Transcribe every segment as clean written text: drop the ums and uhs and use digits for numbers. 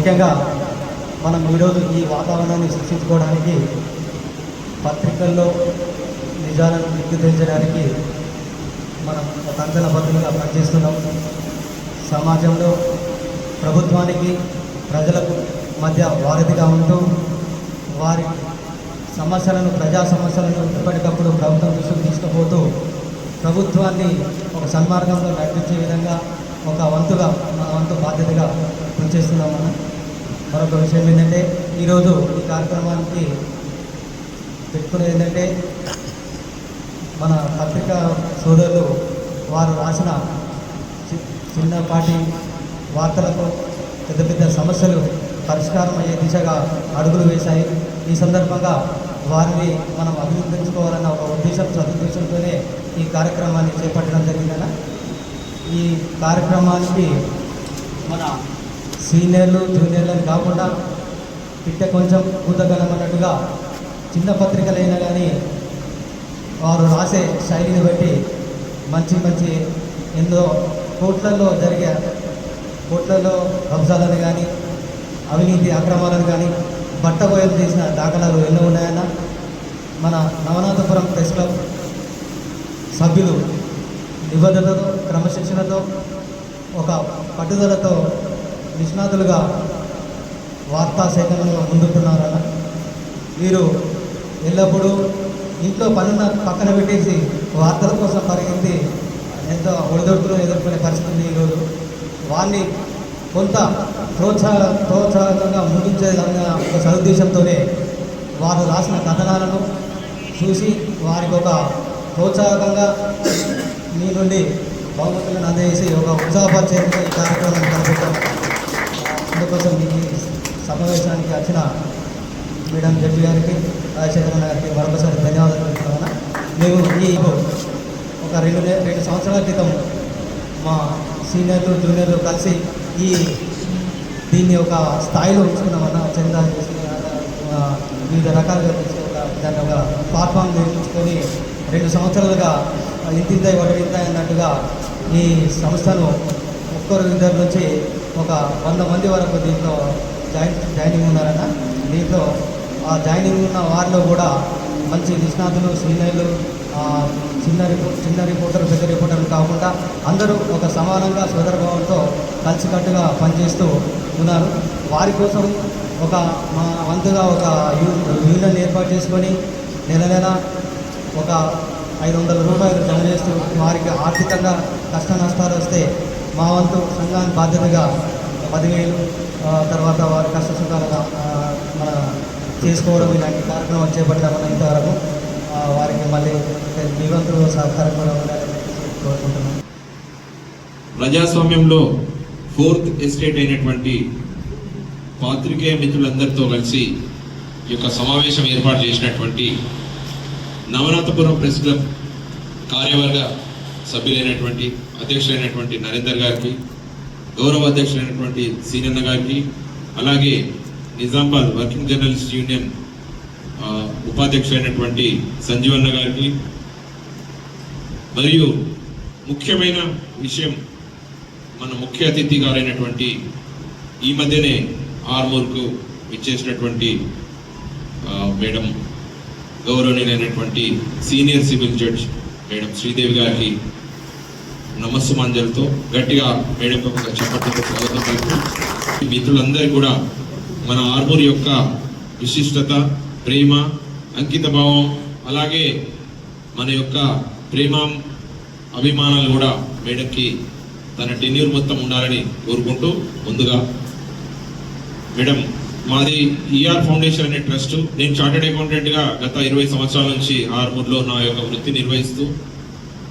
ముఖ్యంగా మనం ఈరోజు ఈ వాతావరణాన్ని సృష్టించుకోవడానికి పత్రికల్లో నిజాలను విక్రయించడానికి మనం ఒక అంచనా బద్దులుగా పనిచేస్తున్నాం. సమాజంలో ప్రభుత్వానికి ప్రజలకు మధ్య వారధిగా ఉంటూ వారి సమస్యలను, ప్రజా సమస్యలను ఎప్పటికప్పుడు ప్రభుత్వం దృష్టికి తీసుకుపోతూ ప్రభుత్వాన్ని ఒక సన్మార్గంలో నడిపించే విధంగా ఒక వంతుగా మన వంతు బాధ్యతగా పనిచేస్తున్నాం. మనం మరొక విషయం ఏంటంటే ఈరోజు ఈ కార్యక్రమానికి పెట్టుకునేది ఏంటంటే మన పత్రికా సోదరులు వారు రాసిన చిన్నపాటి వార్తలకు పెద్ద పెద్ద సమస్యలు పరిష్కారం అయ్యే దిశగా అడుగులు వేశాయి. ఈ సందర్భంగా వారిని మనం అభినందించుకోవాలన్న ఒక సదుద్దేశంతోనే ఈ కార్యక్రమాన్ని చేపట్టడం జరిగిందన్న. ఈ కార్యక్రమానికి మన సీనియర్లు జూనియర్లను కాకుండా పిట్ట కొంచెం కూతగలమన్నట్టుగా చిన్న పత్రికలైనా కానీ వారు రాసే శైలిని బట్టి మంచి మంచి ఎన్నో కోట్లలో కబ్జాలను కానీ అవినీతి అక్రమాలను కానీ బట్టబయలు చేసిన దాఖలాలు ఎన్నో ఉన్నాయన్న. మన నవనాథపురం ప్రెస్ క్లబ్ సభ్యులు నిబద్ధతతో, క్రమశిక్షణతో, ఒక పట్టుదలతో నిష్ణాతులుగా వార్తా సేకరణలో ముందుకున్నారన్న. వీరు ఎల్లప్పుడూ ఇంట్లో పనున్న పక్కన పెట్టేసి వార్తల కోసం పరిగెత్తి ఎంతో ఒడిదొడుకులు ఎదుర్కొనే పరిస్థితి ఈరోజు. వారిని కొంత ప్రోత్సాహకంగా ముగించేదన్న ఒక సదుద్దేశంతోనే వారు రాసిన కథనాలను చూసి వారికి ఒక ప్రోత్సాహకంగా మీ నుండి బహుమతులను అందజేసి ఒక ఉత్సాహపరిచేందుకు ఈ కార్యక్రమాన్ని కనిపెట్టాము. అందుకోసం ఈ సమావేశానికి వచ్చిన మేడం జడ్జి గారికి, రాజశేఖర గారికి మరొకసారి ధన్యవాదాలు చెప్తున్నాను. మేము ఒక రెండు సంవత్సరాల క్రితం మా సీనియర్లు జూనియర్లు కలిసి దీన్ని ఒక స్థాయిలో ఉంచుకున్నామన్న. చందా చేసి వివిధ రకాలుగా చేసి దాన్ని ఒక ప్లాట్ఫామ్ నిర్మించుకొని 2 సంవత్సరాలుగా ఇంతింతాయి వడ్డింతాయి అన్నట్టుగా ఈ సంస్థను ఇద్దరు నుంచి ఒక 100 మంది వరకు దీంట్లో జాయినింగ్ ఉన్నారన్న. దీంట్లో ఆ జాయినింగ్ ఉన్న వారిలో కూడా మంచి నిష్ణాతులు, సీనియర్లు, చిన్న రిపోర్టర్లు, పెద్ద రిపోర్టర్లు కాకుండా అందరూ ఒక సమానంగా సోదరభావంతో కలిసికట్టుగా పనిచేస్తూ ఉన్నారు. వారి కోసం మా వంతుగా ఒక యూనియన్ ఏర్పాటు చేసుకొని నెల ఒక 500 రూపాయలు జమ చేస్తూ వారికి ఆర్థికంగా కష్ట నష్టాలు వస్తే మా వంతు సంఘాన్ని బాధ్యతగా 10,000 తర్వాత వారి కష్ట సుఖాలుగా మన చేసుకోవడం ఇలాంటి కార్యక్రమాలు చేపట్టామని ఇంతవరకు వారికి మళ్ళీ మీ వంతు సహకారం కూడా ఉండాలని కోరుకుంటున్నాను. ప్రజాస్వామ్యంలో 4th ఎస్టేట్ అయినటువంటి పాత్రికేయ మిత్రులందరితో కలిసి ఈ యొక్క సమావేశం ఏర్పాటు చేసినటువంటి నవనాథపురం ప్రెస్ క్లబ్ కార్యవర్గ సభ్యులైనటువంటి అధ్యక్షులైనటువంటి నరేందర్ గారికి, గౌరవ అధ్యక్షులైనటువంటి సీనన్న గారికి, అలాగే Nizamabad working journalist union ఉపాధ్యక్షులైనటువంటి Sanjeevanna గారికి, మరియు ముఖ్యమైన విషయం మన ముఖ్య అతిథి గారైనటువంటి ఈ మధ్యనే ఆర్మూర్కు ఇచ్చేసినటువంటి మేడం గౌరవనీయులైనటువంటి senior civil judge madam Sridevi గారికి నమస్సుమాంజలతో గట్టిగా మేడం ఒక చెప్పట్లతో స్వాగతం పలుకుతూ మిత్రులందరూ కూడా మన ఆర్మూర్ యొక్క విశిష్టత, ప్రేమ, అంకిత భావం, అలాగే మన యొక్క ప్రేమ అభిమానాలు కూడా మేడంకి తన టెన్యూర్ మొత్తం ఉండాలని కోరుకుంటూ, ముందుగా మేడం మాది ఈఆర్ ఫౌండేషన్ అనే ట్రస్ట్. నేను చార్టెడ్ అకౌంటెంట్గా గత 20 సంవత్సరాల నుంచి ఆర్మూర్లో నా యొక్క వృత్తి నిర్వహిస్తూ,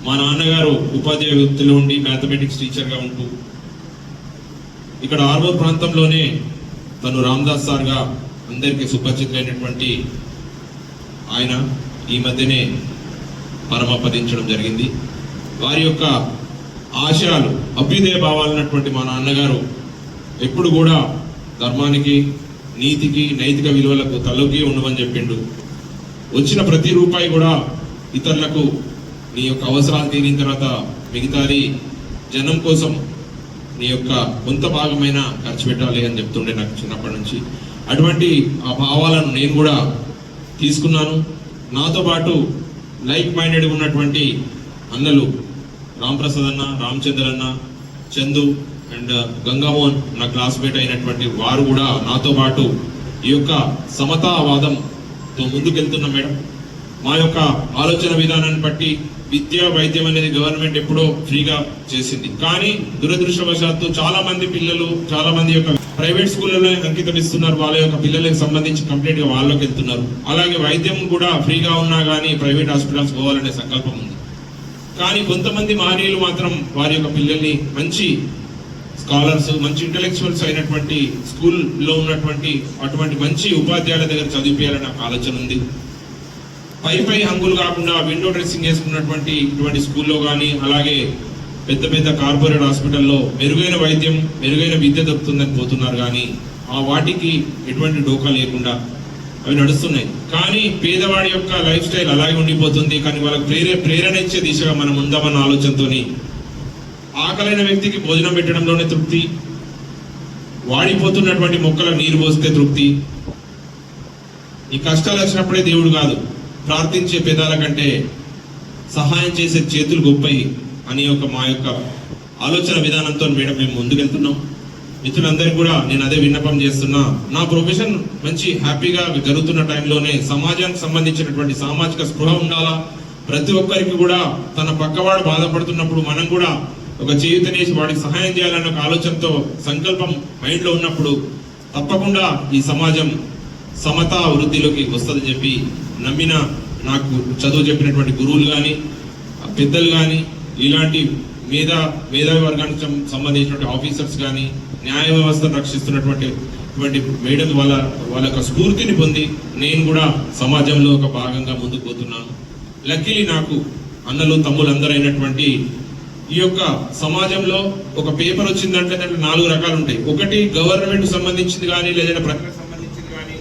మా నాన్నగారు ఉపాధ్యాయ వృత్తిలో ఉండి మ్యాథమెటిక్స్ టీచర్గా ఉంటూ ఇక్కడ ఆర్మూర్ ప్రాంతంలోనే తను రామ్దాస్ సార్గా అందరికీ సుపరిచితులైనటువంటి ఆయన ఈ మధ్యనే పరమపదించడం జరిగింది. వారి యొక్క ఆశయాలు, అభ్యుదయ భావాలు ఉన్నటువంటి మా నాన్నగారు ఎప్పుడు కూడా ధర్మానికి, నీతికి, నైతిక విలువలకు తలొగ్గి ఉండమని చెప్పిండు. వచ్చిన ప్రతి రూపాయి కూడా ఇతరులకు నీ యొక్క అవసరాలు తీరిన తర్వాత మిగతాది జనం కోసం నీ యొక్క కొంత భాగమైన ఖర్చు పెట్టాలి అని చెప్తుండే నాకు చిన్నప్పటి నుంచి. అటువంటి ఆ భావాలను నేను కూడా తీసుకున్నాను. నాతో పాటు లైక్ మైండెడ్ ఉన్నటువంటి అన్నలు రాంప్రసాద్ అన్న, రామచంద్ర అన్న, చందు అండ్ గంగామోహన్ నా క్లాస్మేట్ అయినటువంటి వారు కూడా నాతో పాటు ఈ యొక్క సమతావాదంతో ముందుకెళ్తున్నాం మేడం. మా యొక్క ఆలోచన విధానాన్ని బట్టి విద్య వైద్యం అనేది గవర్నమెంట్ ఎప్పుడో ఫ్రీగా చేసింది. కానీ దురదృష్టవశాత్తు చాలా మంది పిల్లలు చాలా మంది యొక్క ప్రైవేట్ స్కూళ్ళలో అంకితం ఇస్తున్నారు. వాళ్ళ యొక్క పిల్లలకు సంబంధించి కంప్లీట్ గా వాళ్ళకి వెళ్తున్నారు. అలాగే వైద్యం కూడా ఫ్రీగా ఉన్నా కానీ ప్రైవేట్ హాస్పిటల్స్ పోవాలనే సంకల్పం ఉంది. కానీ కొంతమంది మహనీయులు మాత్రం వారి యొక్క పిల్లల్ని మంచి స్కాలర్స్, మంచి ఇంటలెక్చువల్స్ అయినటువంటి స్కూల్లో ఉన్నటువంటి అటువంటి మంచి ఉపాధ్యాయుల దగ్గర చదివించాలని నాకు ఆలోచన ఉంది. పై హంగులు కాకుండా విండో డ్రెస్సింగ్ చేసుకున్నటువంటి ఇటువంటి స్కూల్లో కానీ, అలాగే పెద్ద పెద్ద కార్పొరేట్ హాస్పిటల్లో మెరుగైన వైద్యం, మెరుగైన విద్య దొరుకుతుందని పోతున్నారు. కానీ ఆ వాటికి ఎటువంటి డోకా లేకుండా అవి నడుస్తున్నాయి. కానీ పేదవాడి యొక్క లైఫ్ స్టైల్ అలాగే ఉండిపోతుంది. కానీ వాళ్ళకి ప్రేరణ ఇచ్చే దిశగా మనం ఉందామన్న ఆలోచనతోని ఆకలైన వ్యక్తికి భోజనం పెట్టడంలోనే తృప్తి, వాడిపోతున్నటువంటి మొక్కలకు నీరు పోస్తే తృప్తి, ఈ కష్టాలు వచ్చినప్పుడే దేవుడు కాదు, ప్రార్థించే పెదాల కంటే సహాయం చేసే చేతులు గొప్పయి అని మా యొక్క ఆలోచన విధానంతో మేడం మేము ముందుకెళ్తున్నాం. మిత్రులందరికీ కూడా నేను అదే విన్నపం చేస్తున్నా. నా ప్రొఫెషన్ మంచి హ్యాపీగా జరుగుతున్న టైంలోనే సమాజానికి సంబంధించినటువంటి సామాజిక స్పృహ ఉండాలా. ప్రతి ఒక్కరికి కూడా తన పక్కవాడు బాధపడుతున్నప్పుడు మనం కూడా ఒక చేయుతనేసి వాడికి సహాయం చేయాలన్న ఒక ఆలోచనతో సంకల్పం మైండ్లో ఉన్నప్పుడు తప్పకుండా ఈ సమాజం సమతా వృద్ధిలోకి వస్తుందని చెప్పి నమ్మిన నాకు చదువు చెప్పినటువంటి గురువులు కానీ, పెద్దలు కానీ, ఇలాంటి మేధావి వర్గానికి సంబంధించినటువంటి ఆఫీసర్స్ కానీ, న్యాయ వ్యవస్థను రక్షిస్తున్నటువంటి మేడం వాళ్ళ యొక్క స్ఫూర్తిని పొంది నేను కూడా సమాజంలో ఒక భాగంగా ముందుకు పోతున్నాను. లక్కీలీ నాకు అన్నలు తమ్ములు అందరూ అయినటువంటి ఈ యొక్క సమాజంలో ఒక పేపర్ వచ్చిందంటే దాంట్లో 4 రకాలు ఉంటాయి. ఒకటి గవర్నమెంట్ సంబంధించింది కానీ, లేదంటే ప్రజలకు సంబంధించింది కానీ,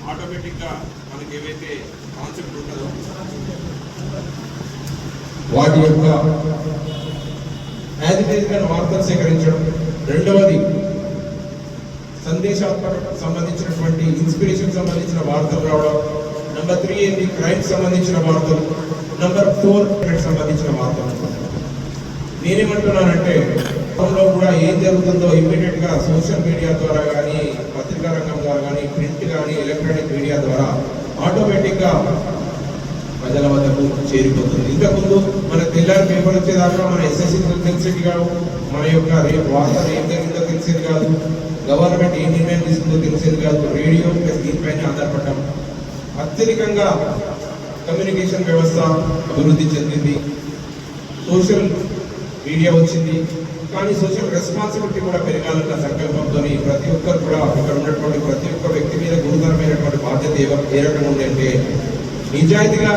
ఆటోమేటిక్ గా మనకి ఏవైతే కాన్సెప్ట్ ఉంటుందో వాటి యొక్క యాజిటేషన్ వార్తలు సేకరించడం. రెండవది సందేశాత్మక సంబంధించినటువంటి ఇన్స్పిరేషన్ సంబంధించిన వార్తలు రావడం. నెంబర్ 3 ఏంటి, క్రైమ్ సంబంధించిన వార్తలు. నెంబర్ 4 సంబంధించిన వార్తలు. నేనేమంటున్నానంటే లో కూడా ఏం జరుగుతుందో ఇమ్మీడియట్ గా సోషల్ మీడియా ద్వారా కానీ, పత్రికా రంగం ద్వారా కానీ, ప్రింట్ కానీ, ఎలక్ట్రానిక్ మీడియా ద్వారా ఆటోమేటిక్ గా ప్రజల వద్దకు చేరిపోతుంది. ఇంతకుముందు మన తెల్లారి పేపర్ వచ్చేదాకా మన ఎస్ఎస్సీ తెలిసేది కాదు, మన యొక్క వార్తలు ఏం జరిగిందో తెలిసేది కాదు, గవర్నమెంట్ ఏ నిర్ణయం తీసుకుందో తెలిసేది కాదు. రేడియో ప్లస్ దీనిపైన ఆధారపడ్డాం. అత్యధికంగా కమ్యూనికేషన్ వ్యవస్థ అభివృద్ధి చెందింది, సోషల్ మీడియా వచ్చింది. కానీ సోషల్ రెస్పాన్సిబిలిటీ కూడా పెరగాలన్న సంకల్పంతో ప్రతి ఒక్కరు కూడా ఇక్కడ ఉన్నటువంటి ప్రతి ఒక్క వ్యక్తి మీద గురుతరమైనటువంటి బాధ్యత ఏ రకంగా ఉందంటే, నిజాయితీగా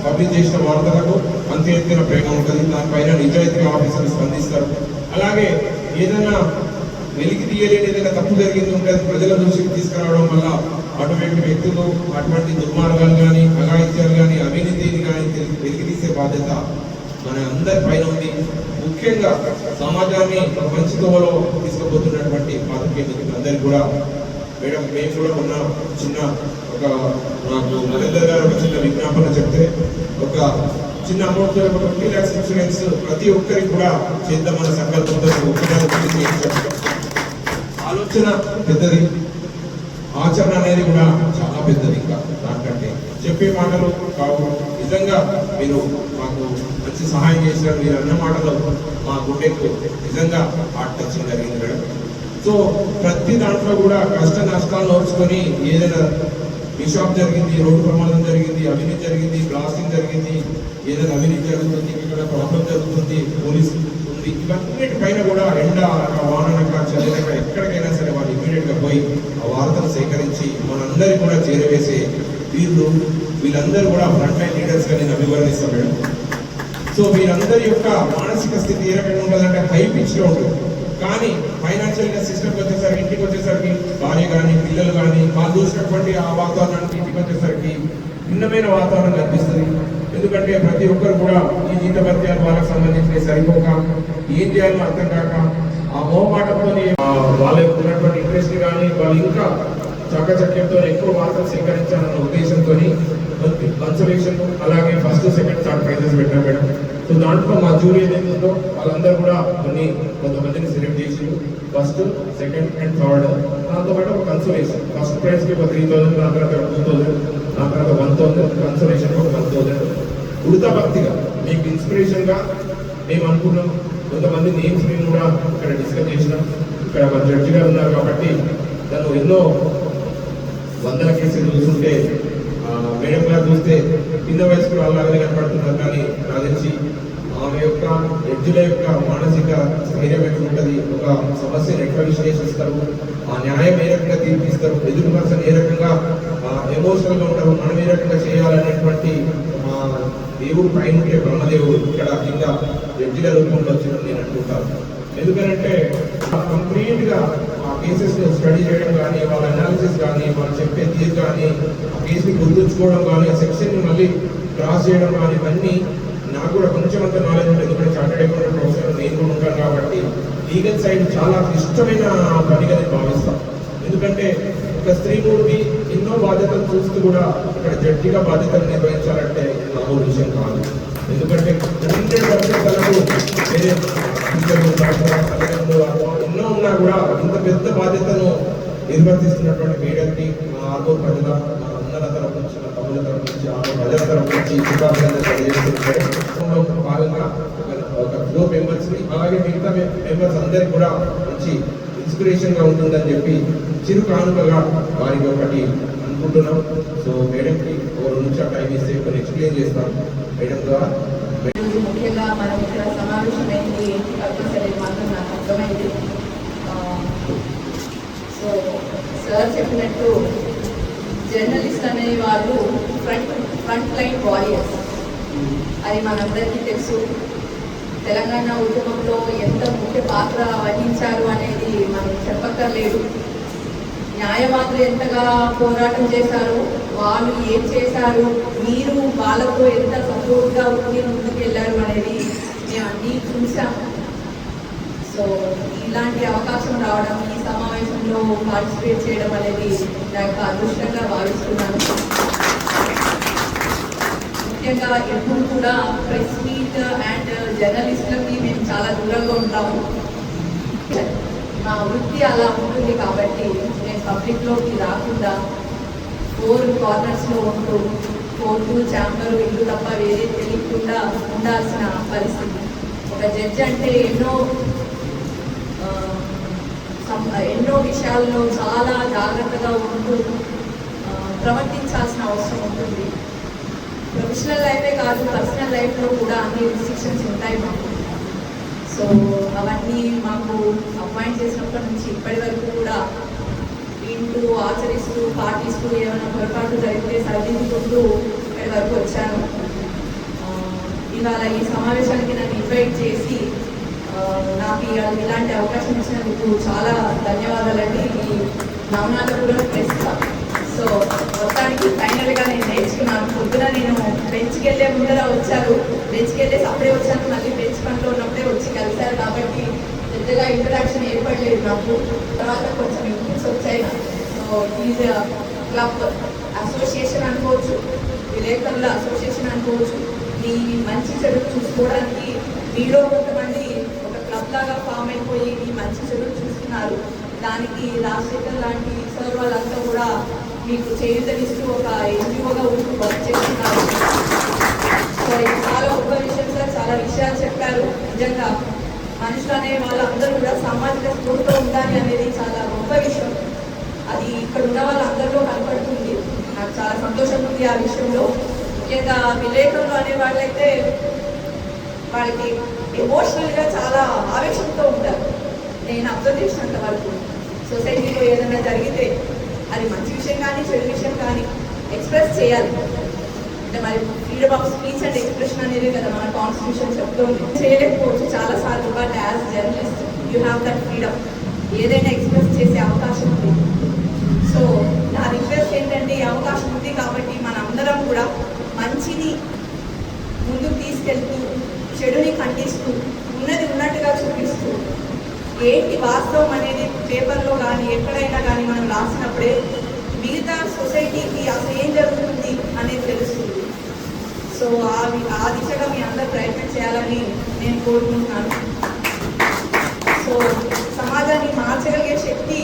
పబ్లిష్ చేసిన వార్తలకు అంత ఎత్తున ప్రేమ ఉంటుంది. దానిపైన నిజాయితీగా ఆఫీసర్లు స్పందిస్తారు. అలాగే ఏదైనా వెలికి తీయలేని ఏదైనా తప్పు జరిగింది ఉంటే అది ప్రజల దృష్టికి తీసుకురావడం వల్ల అటువంటి వ్యక్తులు, అటువంటి దుర్మార్గాలు కానీ, అఘాయిత్యాలు కానీ, అవినీతిని కానీ వెలికి తీసే బాధ్యత మన అందరి పైన ఉంది. ముఖ్యంగా సమాజాన్ని మంచి తోవలో తీసుకుపోతున్నటువంటి పాత్రికేయులందరికీ కూడా మేడం మేము కూడా ఉన్న చిన్న ఒక నాకు నరేందర్ గారు ఒక చిన్న విజ్ఞాపన చెప్తే ఒక చిన్న అమౌంట్ 20 lakhs ఇన్సూరెన్స్ ప్రతి ఒక్కరికి కూడా చేద్దామన్న సంకల్పంతో ఆలోచన పెద్దది, ఆచరణ అనేది కూడా చాలా పెద్దది. ఇంకా దానికంటే చెప్పే మాటలు కావు. నిజంగా మీరు మాకు మంచి సహాయం చేశారు. మీరు అన్న మాటలు మా గుండెకు నిజంగా హార్ట్ టచింగ్ జరిగింది మేడం. సో ప్రతి దాంట్లో కూడా కష్ట నష్టాలు ఓర్చుకొని ఏదైనా మిషాప్ జరిగింది, రోడ్డు ప్రమాదం జరిగింది, అవినీతి జరిగింది, బ్లాస్టింగ్ జరిగింది, ఏదైనా అవినీతి జరుగుతుంది, ఇక్కడ ప్రాబ్లం జరుగుతుంది, పోలీసు ఉంది, ఇవన్నిటి పైన కూడా ఎండ వాననక చల్లనక ఎక్కడికైనా సరే వాళ్ళు ఇమీడియట్ గా పోయి ఆ వార్తలు సేకరించి మనందరికీ కూడా చేరవేసే వీళ్ళందరూ కూడా ఫ్రంట్ లైన్ లీడర్స్ గా నేను అభివర్ణిస్తాను మేడం. సో వీరందరి యొక్క మానసిక స్థితి ఏ రకంగా ఉంటుందంటే హై పిచ్ లో ఉంటుంది. కానీ ఫైనాన్షియల్ గా సిస్టమ్కి వచ్చేసరికి, ఇంటికి వచ్చేసరికి భార్య కానీ, పిల్లలు కానీ వాళ్ళు చూసినటువంటి ఆ వాతావరణానికి ఇంటికి వచ్చేసరికి భిన్నమైన వాతావరణం కనిపిస్తుంది. ఎందుకంటే ప్రతి ఒక్కరు కూడా ఈ జీతభత్యాలు వాళ్ళకి సంబంధించినవి సరిపోక ఏం చేయాలో అర్థం కాక ఆ మోమాటంతో వాళ్ళకు ఉన్నటువంటి ఇంట్రెస్ట్ కానీ వాళ్ళు ఇంకా చాకచక్యంతో ఎక్కువ వార్తలు సేకరించాలన్న ఉద్దేశంతో కన్సర్వేషన్ అలాగే ఫస్ట్ సెకండ్ థర్డ్ ప్రైజెస్ పెట్టాం మేడం. సో దాంట్లో మా జూరీ ఏదైతుందో వాళ్ళందరూ కూడా కొంతమందిని సెలెక్ట్ చేసి ఫస్ట్ సెకండ్ అండ్ థర్డ్, దాంతోపాటు ఒక కన్సర్వేషన్ ఫస్ట్ ప్రైజ్కి ఒక 3000, దాని తర్వాత 2000, దాని తర్వాత 1000, కన్సర్వేషన్ ఒక 1000. ఉడతా భక్తిగా మీకు ఇన్స్పిరేషన్గా మేము అనుకున్నాం. కొంతమంది నేమ్స్ మేము కూడా ఇక్కడ డిస్కస్ చేసినాం. ఇక్కడ మా జడ్జి గారు ఉన్నారు కాబట్టి తను ఎన్నో వందల కేసులు చూస్తుంటే మేడం గారు చూస్తే కింద వయసుకు అలాగనే కనపడుతున్నారు. కానీ నాకు తెలిసి ఆమె యొక్క జడ్జిల యొక్క మానసిక స్థైర్యం ఎట్లా ఉంటుంది, ఒక సమస్యను ఎట్లా విశ్లేషిస్తారు, ఆ న్యాయం ఏ రకంగా తీర్పిస్తారు, ఎదురు పర్సన్ ఏ రకంగా ఎమోషనల్గా ఉంటారు, మనం ఏ రకంగా చేయాలనేటువంటి దేవుడు పైన ఉంటే బ్రహ్మదేవుడు ఇక్కడ ఇంకా జడ్జిల రూపంలో వచ్చిందని నేను అనుకుంటాను. ఎందుకంటే కంప్లీట్గా ఆ కేసెస్ స్టడీ చేయడం కానీ, వాళ్ళ అనాలిసిస్ కానీ, వాళ్ళు చెప్పే తీరు కానీ, ఆ కేసుని గుర్తుంచుకోవడం కానీ, ఆ సెక్షన్ని మళ్ళీ క్రాస్ చేయడం కానీ, ఇవన్నీ నాకు కూడా కొంచెం అంత నాలెడ్జ్ ఉంటుంది. ఎందుకంటే చార్టెడ్ అకౌంటెంట్ ప్రొఫెసర్ నేను కూడా ఉంటాను కాబట్టి లీగల్ సైడ్ చాలా క్లిష్టమైన పనిగా నేను భావిస్తాను. ఎందుకంటే ఒక స్త్రీ మూడికి ఎన్నో బాధ్యతలు చూస్తూ కూడా ఇక్కడ జడ్జిగా బాధ్యతలు నిర్వహించాలంటే మామూలు విషయం కాదు. ఎందుకంటే 100% తనకు వేరే ఎన్నో ఉన్నా కూడా ఇంత పెద్ద బాధ్యతను నిర్వర్తిస్తున్నటువంటి మేడంకి మా ఆర్మూర్ ప్రజల, మా అన్నల తరపు నుంచి, మా తమ్ముల తరపు నుంచి, ఆర్మూర్ ప్రజల తరపు నుంచి శుభాకాంక్షలు తెలియజేస్తున్నారు. భాగంగా ఒక ఫ్లో మెంబర్స్ని అలాగే మిగతా మెంబర్స్ అందరికి కూడా మంచి ఇన్స్పిరేషన్గా ఉంటుందని చెప్పి చిరు కానుకగా వారికి ఒకటి అనుకుంటున్నాం. సో మేడంకి ఒక 2 నిమిషాలు టైం ఇస్తే కొన్ని ఎక్స్ప్లెయిన్ చేస్తాం మేడం ద్వారా. ముఖ్యంగా మనం ఇక్కడ సమావేశమైంది ఏంటి పర్పస్ అనేది మాత్రం నాకు అర్థమైంది. సో సార్ చెప్పినట్టు జర్నలిస్ట్ అనే వాళ్ళు ఫ్రంట్ లైన్ వారియర్స్, అది మనందరికీ తెలుసు. తెలంగాణ ఉద్యమంలో ఎంత ముఖ్య పాత్ర వహించారు అనేది మనం చెప్పక్కర్లేదు. న్యాయవాదులు ఎంతగా పోరాటం చేశారు, వాళ్ళు ఏం చేశారు, మీరు వాళ్ళతో ఎంత సపోర్ట్గా ఉండి ముందుకు వెళ్ళారు అనేది మేము అన్నీ చూసాము. సో ఇలాంటి అవకాశం రావడం, ఈ సమావేశంలో పార్టిసిపేట్ చేయడం అనేది నాకు అదృష్టంగా భావిస్తున్నాను. ముఖ్యంగా ఎప్పుడు కూడా ప్రెస్ మీట్ అండ్ జర్నలిస్టులకి మేము చాలా దూరంగా ఉంటాము. నా వృత్తి అలా ఉంటుంది కాబట్టి నేను పబ్లిక్లోకి రాకుండా 4 కార్నర్స్లో ఉంటూ కోర్టు, ఛాంబరు, ఇల్లు తప్ప వేరే తెలియకుండా ఉండాల్సిన పరిస్థితి. ఒక జడ్జి అంటే ఎన్నో విషయాల్లో చాలా జాగ్రత్తగా ఉంటూ ప్రవర్తించాల్సిన అవసరం ఉంటుంది. ప్రొఫెషనల్ లైఫే కాదు, పర్సనల్ లైఫ్లో కూడా అన్ని రిస్ట్రిక్షన్స్ ఉంటాయి మాకు. సో అవన్నీ మాకు అపాయింట్ చేసినప్పటి నుంచి ఇప్పటి వరకు కూడా వింటూ, ఆచరిస్తూ, పాటిస్తూ, ఏమైనా పొరపాటు జరిగితే సరిదిద్దుకుంటూ ఇక్కడి వరకు వచ్చాను. ఇవాళ ఈ సమావేశానికి నన్ను ఇన్వైట్ చేసి నాకు ఇలాంటి అవకాశం ఇచ్చినందుకు చాలా ధన్యవాదాలండి. ఈ నవనాథపురం ప్రెస్. సో మొత్తానికి ఫైనల్గా నేను నేర్చుకున్నాను. పొద్దున నేను బెంచ్కి వెళ్ళే ముందర వచ్చారు, బెంచ్కి వెళ్ళేసి అప్పుడే వచ్చాను, మళ్ళీ బెంచ్ పనిలో ఉన్నప్పుడే వచ్చి కలిశారు కాబట్టి పెద్దగా ఇంటరాక్షన్ ఏర్పడలేదు నాకు. తర్వాత కొంచెం ఇన్పుట్స్ వచ్చాయి నాకు. సో ఈజ్ క్లబ్ అసోసియేషన్ అనుకోవచ్చు, విలేకరుల అసోసియేషన్ అనుకోవచ్చు. మీ మంచి చెడు చూసుకోవడానికి మీలో కొంతమంది ఒక క్లబ్ లాగా ఫామ్ అయిపోయి మీ మంచి చెడు చూస్తున్నారు. దానికి రాజశేఖర్ లాంటి సార్ వాళ్ళంతా కూడా మీకు చేయూతనిస్తూ ఒక ఎన్జిఓగా ఉంటూ వర్క్ చేస్తున్నారు. సో ఇది చాలా గొప్ప విషయం సార్. చాలా విషయాలు చెప్పారు. నిజంగా మనుషులు అనే వాళ్ళందరూ కూడా సామాజిక స్ఫూర్తితో ఉండాలి అనేది చాలా గొప్ప విషయం. అది ఇక్కడ ఉన్న వాళ్ళందరిలో కనపడుతుంది. నాకు చాలా సంతోషంగా ఉంది ఆ విషయంలో. ముఖ్యంగా విలేకరులు అనే వాళ్ళైతే వాళ్ళకి ఎమోషనల్గా చాలా ఆవేశంతో ఉంటారు. నేను అబ్జర్వ్ చేసినంత వరకు సొసైటీలో ఏదైనా జరిగితే అది మంచి విషయం కానీ చెడు విషయం కానీ ఎక్స్ప్రెస్ చేయాలి. అంటే మరి freedom of speech and expression అనేది కదా మన కాన్స్టిట్యూషన్ చెప్తుంది. చేయలేకపోవచ్చు చాలాసార్లు, but as journalist you have that freedom. ఏదైనా ఎక్స్ప్రెస్ చేసే అవకాశం ఉంది. సో నా రిక్వెస్ట్ ఏంటంటే ఈ అవకాశం ఉంది కాబట్టి మనందరం కూడా మంచిని ముందుకు తీసుకెళ్తూ, చెడుని ఖండిస్తూ, ఉన్నది ఉన్నట్టుగా చూపిస్తూ, ఏంటి సొసైటీకి అసలు ఏం జరుగుతుంది అనేది తెలుస్తుంది. సో ఆ దిశగా మీ అందరూ ప్రయత్నం చేయాలని నేను కోరుకుంటున్నాను. సో సమాజాన్ని మార్చగలిగే శక్తి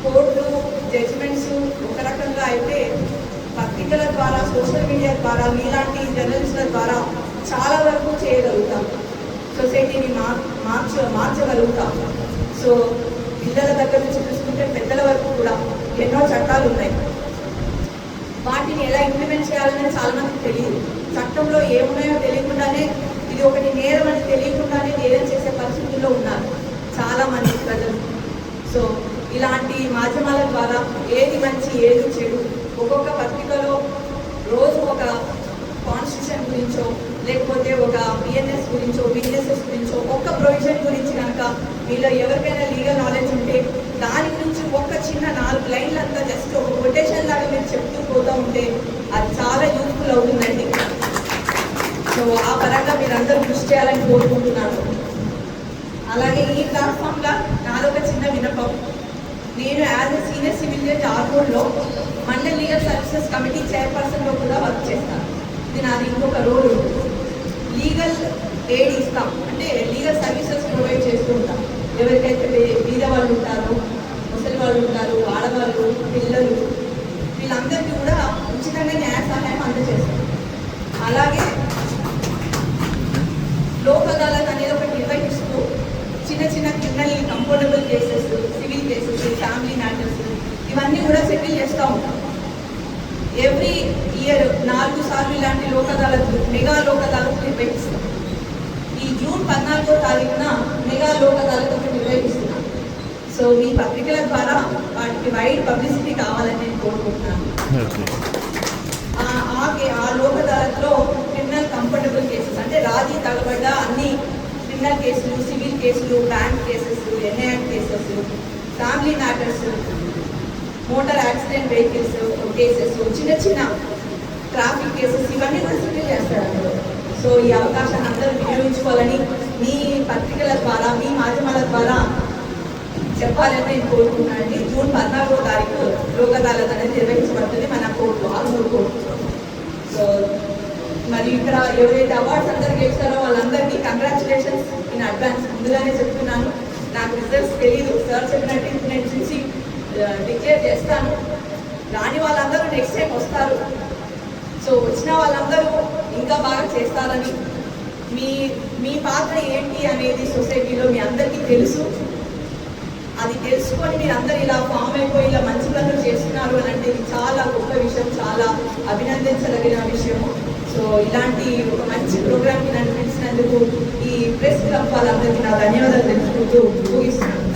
కోర్టులు, జడ్జిమెంట్స్ ఒక రకంగా అయితే పత్రికల ద్వారా, సోషల్ మీడియా ద్వారా, మీలాంటి జర్నలిస్టుల ద్వారా చాలా వరకు చేయగలుగుతాం. సొసైటీని మార్చగలుగుతాం. సో పిల్లల దగ్గర నుంచి చూసుకుంటే పెద్దల వరకు కూడా ఎన్నో చట్టాలు ఉన్నాయి. వాటిని ఎలా ఇంప్లిమెంట్ చేయాలనేది చాలా మందికి తెలియదు. చట్టంలో ఏమున్నాయో తెలియకుండానే ఇది ఒకటి నేరం అని తెలియకుండానే నేరం చేసే పరిస్థితుల్లో ఉన్నారు చాలా మంది ప్రజలు. సో ఇలాంటి మాధ్యమాల ద్వారా ఏది మంచి ఏది చెడు, ఒక్కొక్క పత్రికలో రోజు ఒక కాన్స్టిట్యూషన్ గురించో లేకపోతే ఒక బిఎన్ఎస్ గురించో, బిజినెసెస్ గురించో, ఒక్క ప్రొవిజన్ గురించి కనుక మీలో ఎవరికైనా లీగల్ నాలెడ్జ్ ఉంటే దాని గురించి ఒక్క చిన్న 4 లైన్లు అంతా జస్ట్ ఒక కొటేషన్ లాగా మీరు చెప్తూ పోతూ ఉంటే అది చాలా యూస్ఫుల్ అవుతుందండి. సో ఆ పరంగా మీరందరూ కృషి చేయాలని కోరుకుంటున్నాను. అలాగే ఈ ప్లాట్ఫామ్లో నాదొక చిన్న విన్నపం. నేను as a senior civil judge ఆర్మూర్లో మండల్ లీగల్ సర్వీసెస్ కమిటీ చైర్పర్సన్లో కూడా వర్క్ చేస్తాను. ఇది నాది ఇంకొక రోల్. లీగల్ ఎయిడ్ ఇస్తాం, అంటే లీగల్ సర్వీసెస్ ప్రొవైడ్ చేస్తూ ఉంటాం. ఎవరికైతే బీద వాళ్ళు ఉంటారో, ముసలి వాళ్ళు ఉంటారు, ఆడవాళ్ళు, పిల్లలు, వీళ్ళందరికీ కూడా ఉచితంగా న్యాయ సహాయం అందజేస్తాం. అలాగే లోక్ అదాలత్ అనేది ఒకటి నిర్వహిస్తూ చిన్న చిన్న criminal comfortable cases, civil cases, family matters ఇవన్నీ కూడా సెటిల్ చేస్తూ ఉంటాం. ఎవ్రీ ఇయర్ 4 సార్లు ఇలాంటి లోక్ అదాలత్లు, మెగా లోక్ అదాలత్ నిర్వహిస్తాం. ఈ జూన్ 14వ తారీఖున మెగా లోక్ అదాలత్ ఒకటి నిర్వహిస్తున్నాం. సో మీ పత్రికల ద్వారా వాటికి వైడ్ పబ్లిసిటీ కావాలని నేను కోరుకుంటున్నాను. ఆ లోక్ అదాలత్లో క్రిమినల్ కంఫర్టబుల్ కేసెస్, అంటే రాజీ తగబడ్డ అన్ని క్రిమినల్ కేసులు, సివిల్ కేసులు, bank cases, NIR cases, family matters, motor accident vehicles cases, చిన్న చిన్న ట్రాఫిక్ కేసెస్ ఇవన్నీ కూడా సెటిల్ చేస్తారు. సో ఈ అవకాశాన్ని అందరూ వినియోగించుకోవాలని మీ పత్రికల ద్వారా, మీ మాధ్యమాల ద్వారా చెప్పాలని నేను కోరుకుంటున్నానండి. జూన్ 14వ తారీఖు లోక్ అదాలత్ అనేది నిర్వహించబడుతుంది మన కోర్టు, ఆర్మూర్ కోర్టు. సో మరి ఇక్కడ ఎవరైతే అవార్డ్స్ అందరు గెలిచారో వాళ్ళందరికీ కంగ్రాచులేషన్స్ ఇన్ అడ్వాన్స్. ముందుగానే చెప్తున్నాను, నాకు రిజల్ట్స్ తెలియదు. సార్ చెప్పినట్టు నేను చూసి డిక్లేర్ చేస్తాను. రాని వాళ్ళందరూ నెక్స్ట్ టైం వస్తారు. సో వచ్చిన వాళ్ళందరూ ఇంకా బాగా చేస్తారని, మీ పాత్ర ఏంటి అనేది సొసైటీలో మీ అందరికీ తెలుసు. అది తెలుసుకొని మీరు అందరూ ఇలా ఫామ్ అయిపోయి ఇలా మంచి పనులు చేస్తున్నారు అని అంటే ఇది చాలా గొప్ప విషయం, చాలా అభినందించదగిన విషయము. సో ఇలాంటి ఒక మంచి ప్రోగ్రామ్కి నన్ను పిలిచినందుకు ఈ ప్రెస్ క్లబ్ వాళ్ళందరికీ నా ధన్యవాదాలు తెలుసుకుంటూ ముగిస్తున్నాను.